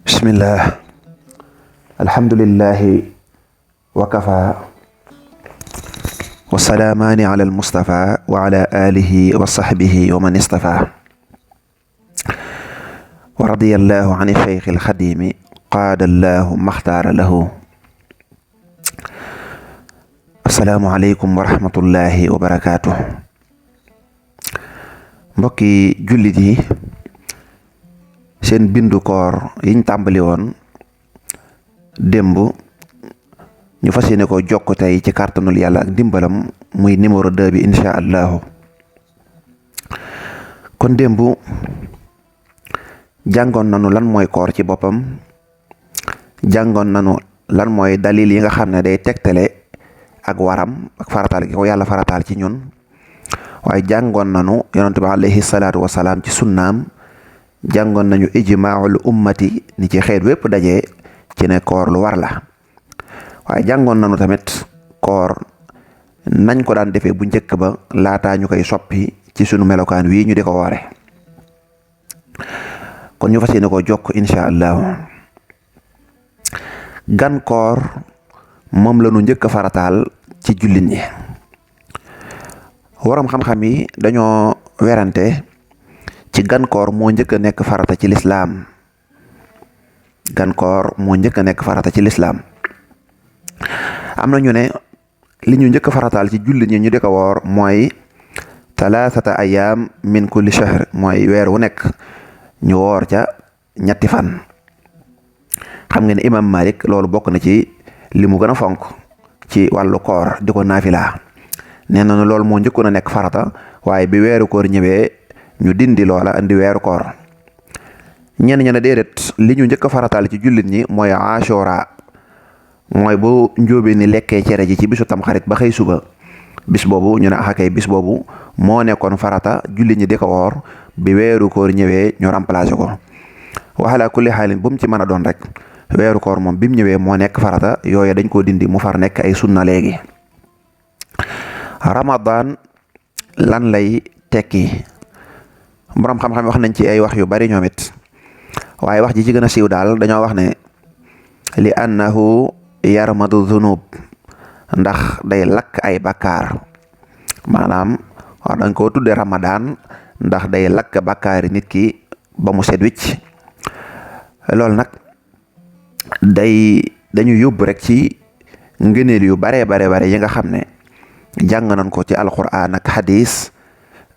bismillah alhamdulillahi wa kafa wa salaamaani ala almustafa wa ala alihi wa sahbihi wa man istafa wa radiyallahu an shaykh alxadimi qaada allahu maxtaara lahu. assalaamu aleykum wa rahmatullahi wa barakaatuh. mbokki jullit yi, seen bindu koor yiñ tàmbali woon démb ñu fas yéene ko jokk tey ci kàttanul yàlla ak dimbalam muy numéro 2 bi insha allahu. kon démb jàngoon nanu lan mooy koor ci boppam, jàngoon nanu lan mooy dalil yi nga xam ne day tegtale ak waram ak farataal gi ko yàlla farataal ci ñun, waaye jàngoon nanu yonent bi alayhi salaatu wasalaam ci sunnaam, jàngoon nañu ijmaul ummati ni ci xeet wépp daje ci ne koor lu war la, waaye jàngoon nañu tamit koor nañ ko daan defee bu njëkk ba laataa ñu koy soppi ci sunu melokaan wii ñu di ko woore. kon ñu fas yéene ko jokk insha allahu. gan koor moom la ñu njëkk a farataal ci jullit ñi. waram xam-xam yi dañoo werante ci gan koor moo njëkk a nekk farata ci lislaam. gan koor moo njëkk a nekk farata ci lislaam. am na ñu ne li ñu njëkk a farataal ci jullit ñi ñu di ko woor mooy talaatata ayaam min kulli shahr, mooy weer wu nekk ñu woor ca ñetti fan. xam nga ne imam Malik loolu bokk na ci li mu gën a fonk ci wàllu koor di ko naafila. nee na loolu moo njëkkoon a nekk farata, waaye bi weeru koor ñëwee ñu dindi loola indi weeru koor. ñenn ña ne déedéet, li ñu njëkk a farataal ci jullit ñi mooy ashura, mooy bu njóobee ni lekkee cere ji ci bisu tamxarit ba xëy suba. bis boobu ñu ne axakay bis boobu moo nekkoon farata jullit ñi di ko woor, bi weeru koor ñëwee ñu remplacé ko. waxala kulli xaalin bu mu ci mën a doon rek, weeru koor moom bi mu ñëwee moo nekk farata, yooyu dañ koo dindi mu far nekk ay sunna léegi. Ramadan lan lay tekki? boroom xam-xam wax nañ ci ay wax yu bari ñoom it, waaye wax ji ci gën a siiw daal dañoo wax ne li annahu yarmadu zunub, ndax day lakk ay bakkaar. maanaam wax dañ koo tudde Ramadan ndax day lakk bakkaari nit ki ba mu set wicc. loolu nag dañu yóbbu rek ci ngëneel yu bare yi nga xam ne jàng nañ ko ci alquran ak hadis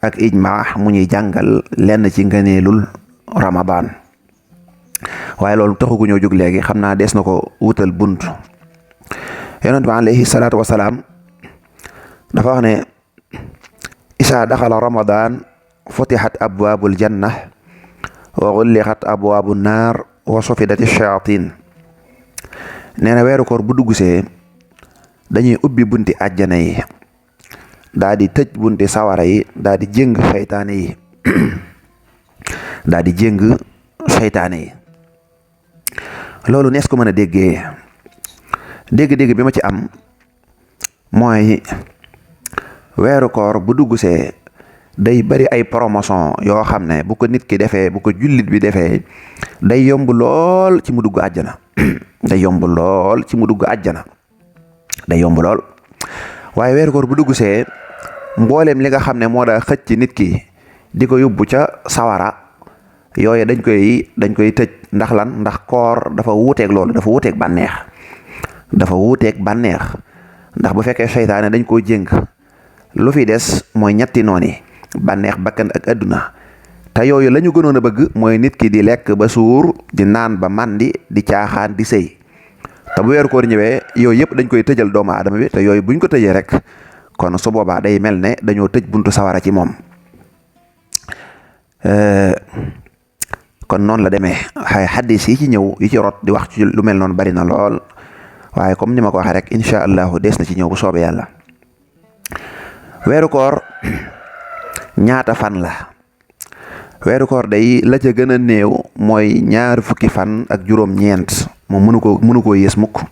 ak ijma mu ñuy jàngal lenn ci ngëneelul Ramadan. waaye loolu taxugu ñoo jóg léegi, xam naa des na ko wutal bunt. yonent bi alayhi salaatu wasalaam dafa wax ne isaa daxala Ramadan futihat abwaabul janna wa xulliqat abwaabu naar wa sufidati shayatin. nee na weeru koor bu duggsee dañuy ubbi bunti àjjana yi, daa di tëj bunti sawara yi, daa di jéng seytaane yi loolu nees ko mën a déggee. dégg-dégg bi ma ci am mooy weeru koor bu duggsee day bari ay promotion yoo xam ne bu ko nit ki defee, bu ko jullit bi defee, day yomb lool ci mu dugg àjjana day yomb lool ci mu dugg àjjana day yomb lool. waaye weeru koor bu duggsee mbooleem li nga xam ne moo daa xëcc nit ki di ko yóbbu ca sawara, yooye dañ koy tëj. ndax lan? ndax koor dafa wuuteeg loolu, dafa wuuteeg bànneex. ndax bu fekkee seytaane dañ koo jéng, lu fi des mooy ñetti nooni: bànneex, bakkan ak adduna. te yooyu la ñu gënoon a bëgg mooy nit ki di lekk ba suur, di naan ba màndi, di caaxaan, di sëy. te bu weeru koor ñëwee yooyu yëpp dañ koy tëjal doomu aadama bi, te yooyu buñ ko tëjee rek kon su boobaa day mel ne dañoo tëj buntu sawara ci moom. kon noonu la demee. xay xaddis yi ci ñëw yi ci rot di wax ci lu mel noonu bari na lool, waaye comme ni ma ko waxee rek incha allahu des na ci ñëw bu soobee yàlla. weeru koor ñaata fan la? weeru koor day la ca gën a néew mooy 20 fan ak juróom-ñeent, moom mënu koo yées mukk.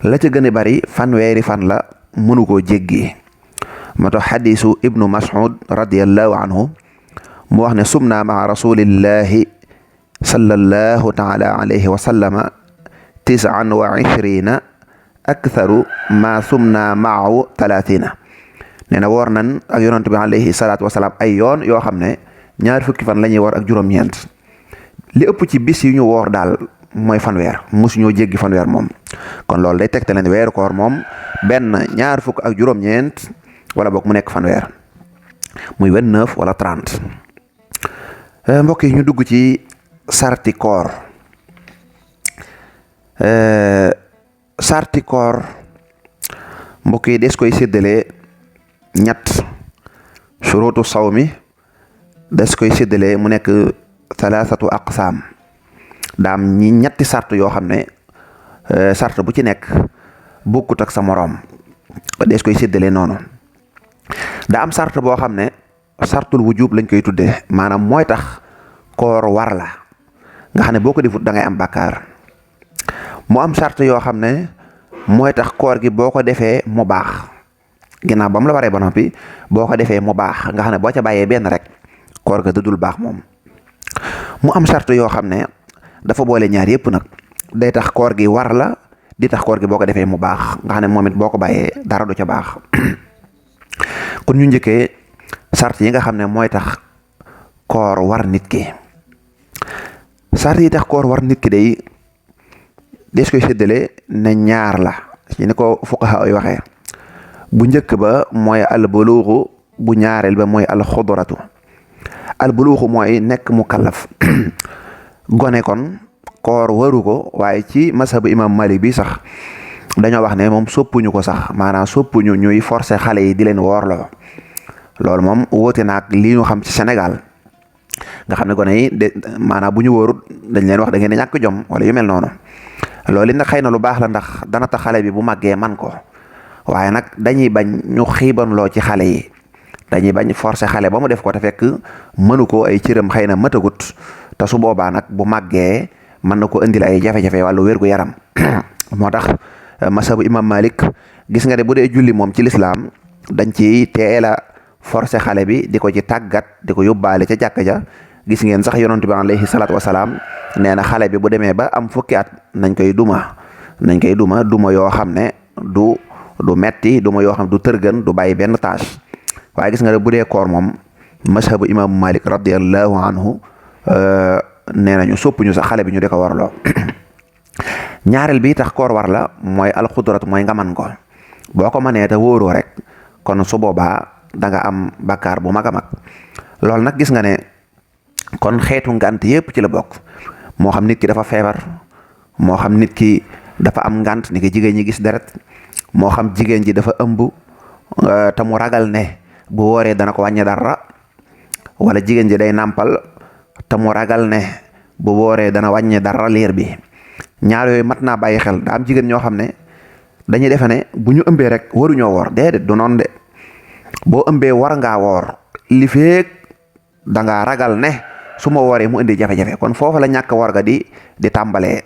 la ca gën a bari fanweeri fan la, mënu koo jéggi. moo tax xadisu ibnu Mas'ud radiyallahu anhu mu wax ne sumna maa rasulillahi sallallahu taala alayhi wa sallama 29 aktharu ma sumna maahu 30. nee na woor nan ak yonent bi alayhi salaatu wasalaam ay yoon yoo xam ne ñaar fukki fan la ñuy woor ak juróom-ñeent. li ëpp ci bis yu ñu woor daal mooy fanweer, mosuñoo jéggi fanweer moom. kon loolu day tegtale ne weeru koor moom benn ñaar fukk ak juróom-ñeent wala boog mu nekk fanweer muy 29 wala 30. mbokk yi ñu dugg ci sarti koor. sarti koor mbokk yi des koy séddale ñett. shurutu sawmi des koy séddale mu nekk thalathatu aqsaam. daam ñi ñetti sart yoo xam ne sart bu ci nekk bokkut ak sa moroom, des koy séddale noonu. daa am sart boo xam ne sartul wujub lañ koy tuddee, maanaam mooy tax koor war la nga xam ne boo ko defut da ngay am bàkkaar. mu am sart yoo xam ne mooy tax koor gi boo ko defee mu baax, ginnaaw ba mu la waree ba noppi boo ko defee mu baax nga xam ne boo ca bàyyee benn rek koor ga dudul baax moom. mu am sart yoo xam ne dafa boole ñaar yëpp nag, day tax koor gi war la, di tax koor gi boo ko defee mu baax nga xam ne moom it boo ko bàyyee dara du ca baax. kon ñu njëkkee sart yi nga xam ne mooy tax koor war nit ki. sart yi tax koor war nit ki day des koy séddale ne ñaar la ci ni ko fuqaha ay waxee. bu njëkk ba mooy al buluuxu, bu ñaareel ba mooy al xudratu. al buluuxu mooy nekk mu kallaf gone kon koor waru ko, waaye ci mazhabu imam Malik bi sax dañoo wax ne moom soppuñu ko sax, maanaam soppuñu ñuy forcer xale yi di leen woorloo. loolu moom wóote naag lii ñu xam ci Sénégal nga xam ne gone yi de maanaam bu ñu wóorut dañ leen wax da ngeen di ñàkk jom wala yu mel noonu. loolu it nag xëy na lu baax la ndax dana tax xale bi bu màggee man ko, waaye nag dañuy bañ ñu xiibanloo ci xale yi, dañuy bañ forcer xale ba mu def ko te fekk mënu ko, ay cëram xëy na matagut, te su boobaa nag bu màggee mën na ko indil ay jafe-jafe wàllu wérgu yaram. moo tax masabu imam Malik gis nga ne bu dee julli moom ci lislaam dañ ci teel a forcer xale bi di ko ci tàggat, di ko yóbbaale ca jàkka ja. gis ngeen sax yonent bi alayhi salaatu wasalaam nee na xale bi bu demee ba am fukki at nañ koy duma yoo xam ne du metti, duma yoo xam du tërgën, du bàyyi benn tâche. waaye gis nga ne bu dee koor moom mazhabu imam Malik radiyallahu anhu nee nañu soppuñu sax xale bi ñu di ko warloo. ñaareel bi tax koor war la mooy alxudrat, mooy nga man ko. boo ko mënee te wóoroo rek kon su boobaa da nga am bakkaar bu mag a mag. loolu nag gis nga ne kon xeetu ngant yépp ci la bokk. moo xam nit ki dafa feebar, moo xam nit ki dafa am ngant ni ki jigéen ñi gis deret, moo xam jigéen ji dafa ëmb te mu ragal ne bu wooree dana ko wàññi dara, wala jigéen ji day nàmpal te mu ragal ne bu wooree dana wàññi dara liir bi. ñaar yooyu mat naa bàyyi xel. daa am jigéen ñoo xam ne dañuy defe ne bu ñu ëmbee rek waruñoo woor. déedéet, du noonu de. boo ëmbee war ngaa woor li feek da ngaa ragal ne su ma wooree mu indi jafe-jafe, kon foofu la ñàkk war ga di tàmbalee.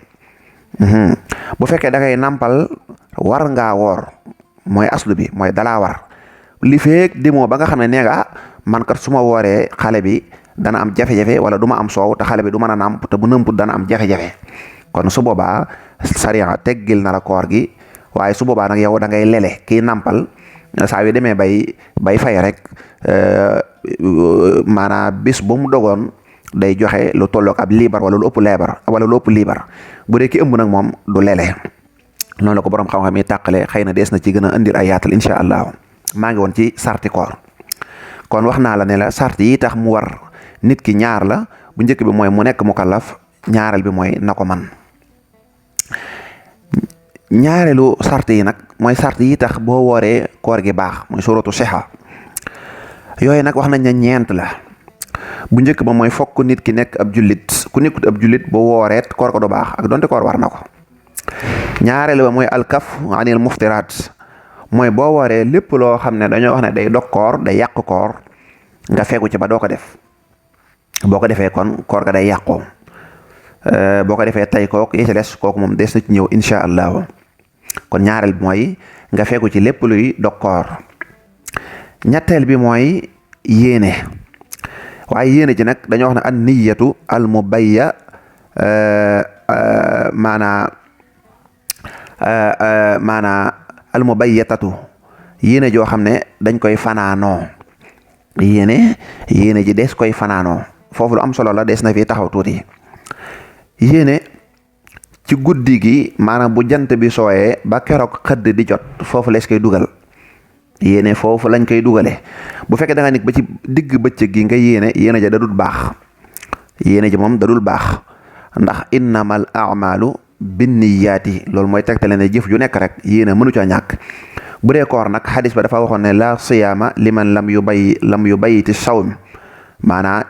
bu fekkee da ngay nàmpal war ngaa woor, mooy aslu bi, mooy dalaa war. li feek dimoo ba nga xam ne nee nga man kat su ma wooree xale bi dana am jafe-jafe, wala du ma am soow te xale bi du mën a nàmp, te bu nëmput dana am jafe-jafe. kon su boobaa sariya teggil na la koor gi, waaye su boobaa nag yow da ngay lele kii nàmpal saa yu demee bay fay rek maanaam bis bu mu dogoon day joxe lu tolloog ab liibar wala lu ëpp liibar bu dee ki ëmb nag moom du lele. noonu la ko borom xam-xam yi tàqale, xëy na dees na ci gën a indil ay yaatal incha allah. maa ngi woon ci sarti koor. kon wax naa la ne la sart yi tax mu war nit ki ñaar la. bu njëkk bi mooy mu nekk mukallaf, ñaareel bi mooy na ko man. ñaareelu sart yi nag mooy sart yi tax boo wooree koor gi baax, mooy suratu siha. yooyu nag wax nañ ne ñeent la. bu njëkk ba mooy fokk nit ki nekk ab jullit. ku nekkut ab jullit boo wooreet koor ko du baax, ak donte koor war na ko. ñaareelu ba mooy alkaf anil muftiraat, mooy boo wooree lépp loo xam ne dañoo wax ne day dog koor, day yàq koor, nga fegu ci ba doo ko def. boo ko defee kon koor ga day yàqoo. boo ko defee tay kook yi ci des kooku moom des na ci ñëw incha allah. kon ñaareel bi mooy nga fegu ci lépp luy dog koor. ñetteel bi mooy yéene. waaye yéene ji nag dañoo wax ne an niyatu al mubayya maanaa almubayyatatu yéene joo xam ne dañ koy fanaanoo yéene ji des koy fanaanoo foofu lu am solo la des na fi taxaw tuuti. yéene ci guddi gi maanaam bu jant bi sooyee ba keroog xëdd di jot foofu lees koy dugal yéene foofu lañ koy dugale bu fekkee da nga nekk ba ci digg bëccëg gi nga yéene ja dadul baax yéene ji moom dadul baax ndax innamal a'malu binniyaati loolu mooy tegtale ne jëf ju nekk rek yéene mënu ca ñàkk. bu dee koor nag xadis ba dafa waxoon ne la siyaama liman lam yu bayyiti sawm maanaa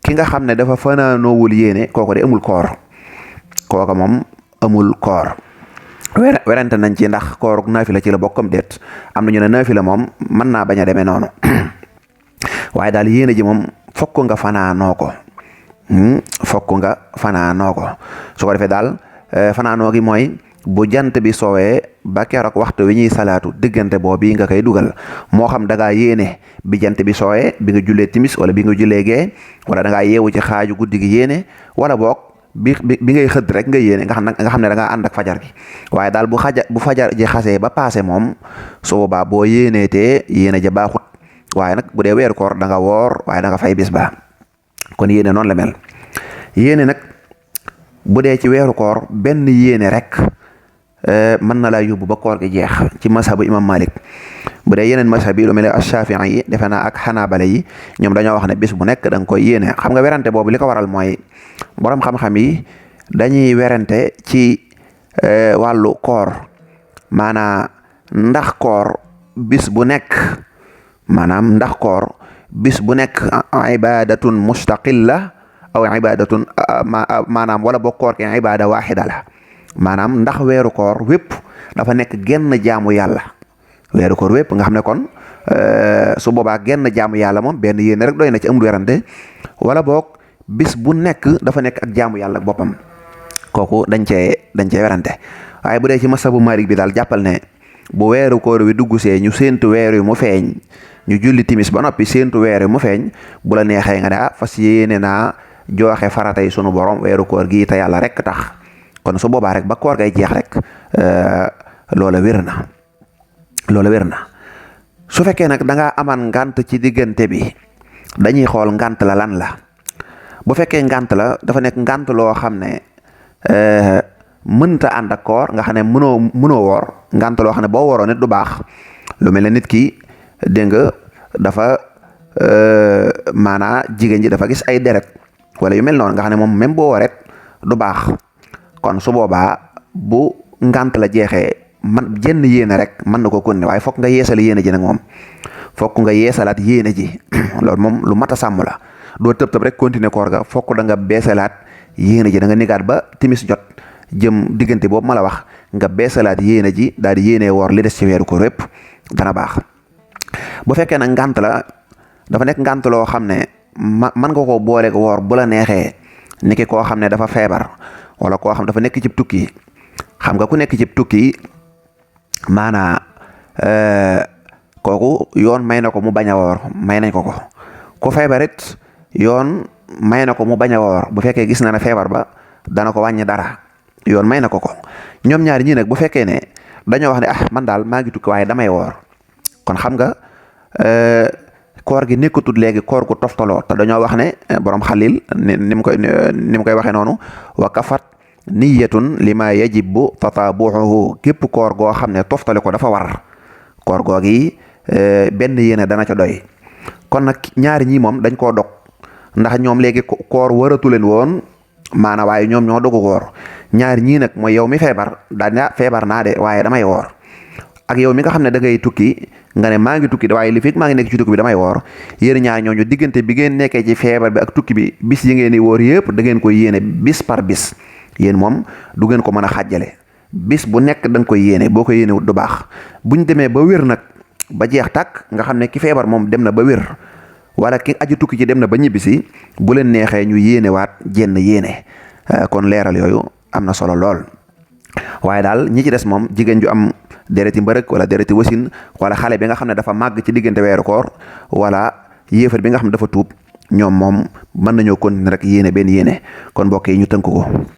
ki nga xam ne dafa fanaanoowul yéene kooku de amul koor kooka moom amul koor. werante nañ ci ndax kooruk naafila ci la bokkam déet am nañu ne naafila moom mën naa bañ a demee noonu waaye daal yéene ji moom fokk nga fanaanoo ko su ko defee daal fanaanoo gi mooy bu jant bi soowee ba keroog waxtu wi ñuy salaatu diggante boobu nga koy dugal moo xam da ngaa yéene bi jant bi soowee bi nga jullee timis wala bi nga jullee gee wala da ngaa yeewu ci xaaju guddi gi yéene wala boog bi ngay xëdd rek nga yéene nga xam ne da ngaa ànd ak fajar gi waaye daal bu fajar ji xasee ba paase moom su boobaa boo yéeneetee yéene ja baaxut waaye nag bu dee weeru koor da nga woor waaye da nga fay bis ba kon yéene noonu la mel. yéene nag bu dee ci weeru koor benn yéene rek mën na laa yóbbu ba koor gi jeex ci mazhabu imam Malik. bu dee yeneen mazhab yi lu mel ne Shaafi'i yi defe naa ak Xanaabala yi ñoom dañoo wax ne bis bu nekk da nga koy yéene xam nga werante boobu li ko waral mooy borom xam-xam yi dañuy werante ci wàllu koor maanaam ndax koor bis bu nekk ibadatun mustaqilla aw ibadatun maanaam wala boo koor ke ibada waxida la maanaam ndax weeru koor wépp dafa nekk genn jaamu yàlla weeru koor wépp nga xam ne kon su boobaa genn jaamu yàlla moom benn yéene rek doy na ci amul werante wala boog bis bu nekk dafa nekk ak jaamu yàlla ak boppam kooku dañ cee werante waaye bu dee ci masabu Maalik bi daal jàppal ne bu weeru koor wi dugg see ñu séentu weer wi mu feeñ ñu julli timis ba noppi séentu weer wi mu feeñ bu la neexee nga ne fas yéene naa joxe faratay sunu borom weeru koor gi te yàlla rek tax kon su boobaa rek ba koor gay jeex rek loola wér na su fekkee nag da ngaa aman ngant ci diggante bi dañuy xool ngant la lan la bu fekkee ngant la dafa nekk ngant loo xam ne mënta ànd ak koor nga xam ne mënoo woor ngant loo xam ne boo woroon nit du baax lu mel ne nit ki dégg nga dafa maanaa jigéen ji dafa gis ay deret wala yu mel noonu nga xam ne moom même boo woret du baax kon su boobaa bu ngant la jeexee man jenn yéene rek mën na ko continuer waaye fokk nga yeesal yéene ji nag moom fokk nga yeesalaat yéene ji loolu moom lu mat a sàmm la doo tëb rek continuer koor ga fokk da nga beesalaat yéene ji da nga nigaat ba timis jot jëm diggante boobu ma la wax nga beesalaat yéene ji daal di yéene woor li des ci weeru koor yépp dana baax. bu fekkee nag ngant la dafa nekk ngant loo xam ne mën nga koo booleeg woor bu la neexee niki koo xam ne dafa feebar wala koo xam dafa nekk cib tukki xam nga ku nekk cib tukki maanaa kooku yoon may na ko mu bañ a woor may nañ ko ku feebarit yoon may na ko mu bañ a woor bu fekkee gis na ne feebar ba dana ko wàññi dara yoon may na ko ñoom ñaari ñii nag bu fekkee ne dañoo wax ne man daal maa ngi tukki waaye damay woor kon xam nga koor gi nekkatul léegi koor gu toftaloo te dañoo wax ne borom xalil ni mu koy waxee noonu wa kafat niyatun lima yajibu tatabuuhu képp koor goo xam ne toftale ko dafa war koor googi benn yéene dana ca doy kon nag ñaari ñii moom dañ koo dog ndax ñoom léegi koor waratu leen woon maana waaye ñoom ñoo dogu koor ñaari ñii nag mooy yow mi feebar daal feebar naa de waaye damay woor ak yow mi nga xam ne da ngay tukki nga ne maa ngi tukki waaye li fekk maa ngi nekk ci tukki bi damay woor yéen ñaar ñooñu diggante bi ngeen nekkee ci feebar bi ak tukki bi bis yi ngeen di woor yëpp da ngeen koy yéene bis par bis yéen moom du ngeen ko mën a xàjjale bis bu nekk da nga koy yéene boo ko yéene wut du baax buñ demee ba wér nag ba jeex tàkk nga xam ne ki feebar moom dem na ba wér wala ki aju tukki ci dem na ba ñibbisi bu leen neexee ñu yéene waat jenn yéene kon leeral yooyu am na solo lool waaye daal ñi ci des moom jigéen ju am dereti mbërëk wala dereti wasin wala xale bi nga xam ne dafa màgg ci diggante weeru koor wala yéefar bi nga xam ne dafa tuub ñoom moom mën nañoo continuer rek yéene benn yéene kon mbokk yi ñu tënk ko